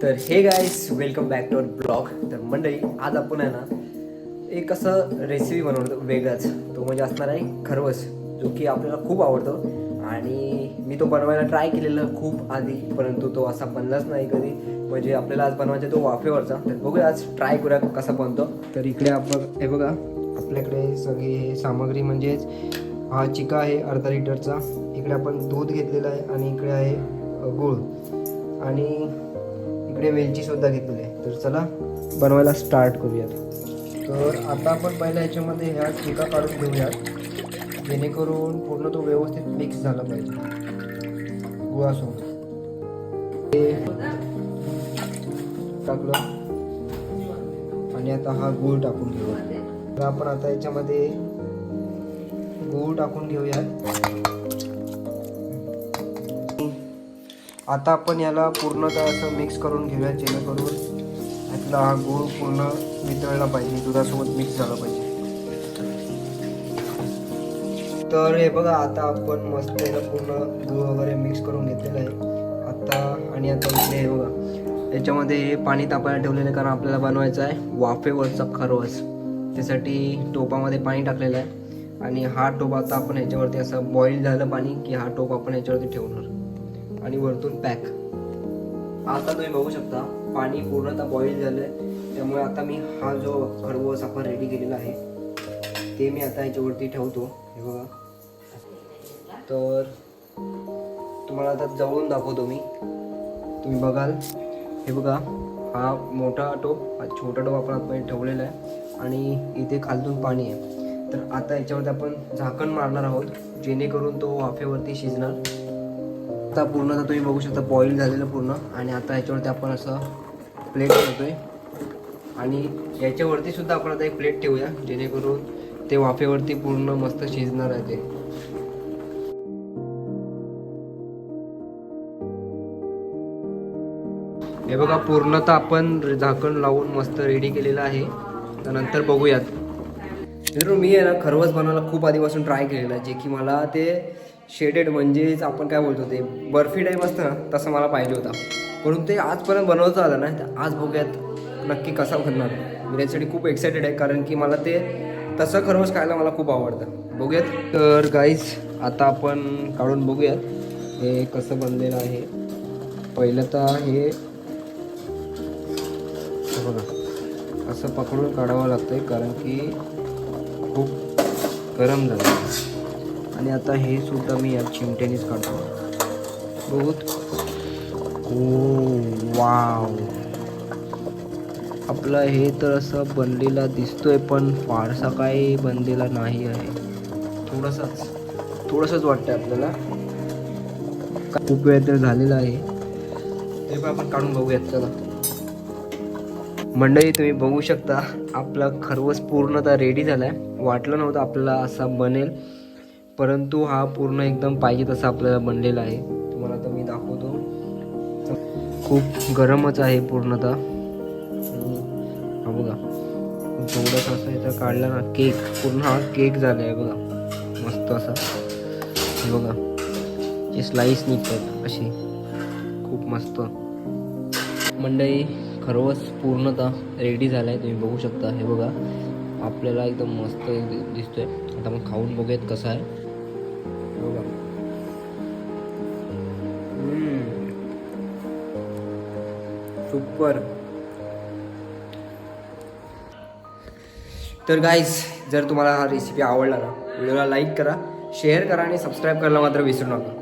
तर हे guys welcome back to our blog. तर मंडळी आज आपण आहे ना एक असं रेसिपी बनवतो वेगळाच. तो म्हणजे असणार आहे खरवस, जो की आपल्याला खूप आवडतो आणि मी तो बनवायला ट्राय केलेला खूप आधी, परंतु तो असा बनलाच नाही कधी. म्हणजे आपल्याला आज बनवायचा तो वाफेवरचा. तर बघूया आज ट्राय करूया कसा बनतो. तर इकडे आपण हे बघा, आपल्याकडे सगळी हे सामग्री म्हणजेच हा चिका आहे अर्धा लिटरचा. इकडे आपण दूध घेतलेलं आहे आणि इकडे आहे गूळ आणि इकडे वेलची सुद्धा घेतलेली आहे. तर चला बनवायला स्टार्ट करूयात. तर आता आपण पहिल्या ह्याच्यामध्ये ह्या चिका काढून घेऊयात, जेणेकरून पूर्ण तो व्यवस्थित मिक्स झाला पाहिजे गुळासोबत. हे टाकलं आणि आता हा गूळ टाकून घेऊया. तर आपण आता याच्यामध्ये गूळ टाकून घेऊयात. आता आपण याला पूर्णतः असं मिक्स करून घेऊया, जेणेकरून यातला हा गूळ पूर्ण वितळला पाहिजे, दुधासोबत मिक्स झाला पाहिजे. तर हे बघा, आता आपण मस्त याला पूर्ण गूळ वगैरे मिक्स करून घेतलेलं आहे आता. आणि आता इकडे हे बघा, याच्यामध्ये हे पाणी तापायला ठेवलेलं आहे, कारण आपल्याला बनवायचं आहे वाफेवरचा खरवस. त्यासाठी टोपामध्ये पाणी टाकलेलं आहे आणि हा टोप आता आपण ह्याच्यावरती असं बॉईल झालं पाणी की हा टोप आपण ह्याच्यावरती ठेवणार आणि वरतून पॅक. आता तुम्ही बघू शकता पाणी पूर्णतः बॉईल झालं आहे, त्यामुळे आता मी हा जो खरवस आपण रेडी केलेला आहे ते मी आता ह्याच्यावरती ठेवतो. हे बघा, तर तुम्हाला आता जवळून दाखवतो मी, तुम्ही बघाल. हे बघा, हा मोठा टोप, हा छोटा टोप आपण आतमध्ये ठेवलेला आहे आणि इथे खालतून पाणी आहे. तर आता याच्यावरती आपण झाकण मारणार आहोत, जेणेकरून तो वाफेवरती शिजणार. आता पूर्णतः तुम्ही बघू शकता बॉईल झालेलं पूर्ण. आणि आता ह्याच्यावरती आपण असं प्लेट ठेवतोय आणि याच्यावरती सुद्धा आपण आता एक प्लेट ठेवूया, जेणेकरून ते वाफेवरती पूर्ण मस्त शिजणार आहे ते. हे बघा, पूर्णतः आपण झाकण लावून मस्त रेडी केलेलं आहे. त्यानंतर बघूयात. मित्रांनो, मी आहे ना खरवस बनवायला खूप आधीपासून ट्राय केलेलं आहे, जे की मला ते शेडेड म्हणजेच आपण काय बोलतो ते बर्फी टाईप असतं ना, तसं मला पाहिजे होता. म्हणून ते आजपर्यंत बनवता आलं नाही. तर आज बघूयात नक्की कसा बनणार. मी त्यासाठी खूप एक्सायटेड आहे, कारण की मला ते तसं खरवस खायला मला खूप आवडतं. बघूयात. तर गाईज आता आपण काढून बघूयात हे कसं बनलेलं आहे. पहिलं तर हे बघा, असं पकडून काढावं लागतंय, कारण की खूप गरम झालं. आणि आता हे सुद्धा मी या चिमट्यानेच काढतो. बहुत वाव, आपलं हे तर असं बनलेला दिसतोय, पण फारसा काही बनलेला नाही आहे. थोडंसंच वाटतंय आपल्याला. खूप वेळ तर झालेला आहे. ते पण आपण काढून बघूयात. चला मंडळी, तुम्ही बघू शकता आपला खरवस पूर्णतः रेडी झालाय. वाटलं नव्हतं आपल्याला असा बनेल, परंतु हा पूर्ण एकदम पाहिजे तसा आपल्याला बनलेला आहे. तुम्हाला आता मी दाखवतो. खूप गरमच आहे पूर्णतः. हा बघा, थोडंसं असं याचा काढला ना केक, पूर्ण हा केक झाला आहे बघा, मस्त असा. हे बघा, जे स्लाइस निघतात अशी, खूप मस्त. मंडळी, खरवस पूर्णतः रेडी झाला आहे, तुम्ही बघू शकता. हे बघा, आपल्याला एकदम मस्त दिसतोय. आता आपण खाऊन बघूयात कसा आहे. बघा, सुपर. तर गाईज, जर तुम्हाला हा रेसिपी आवडला ना, व्हिडिओला लाईक करा, शेअर करा आणि सबस्क्राईब करायला मात्र विसरू नका.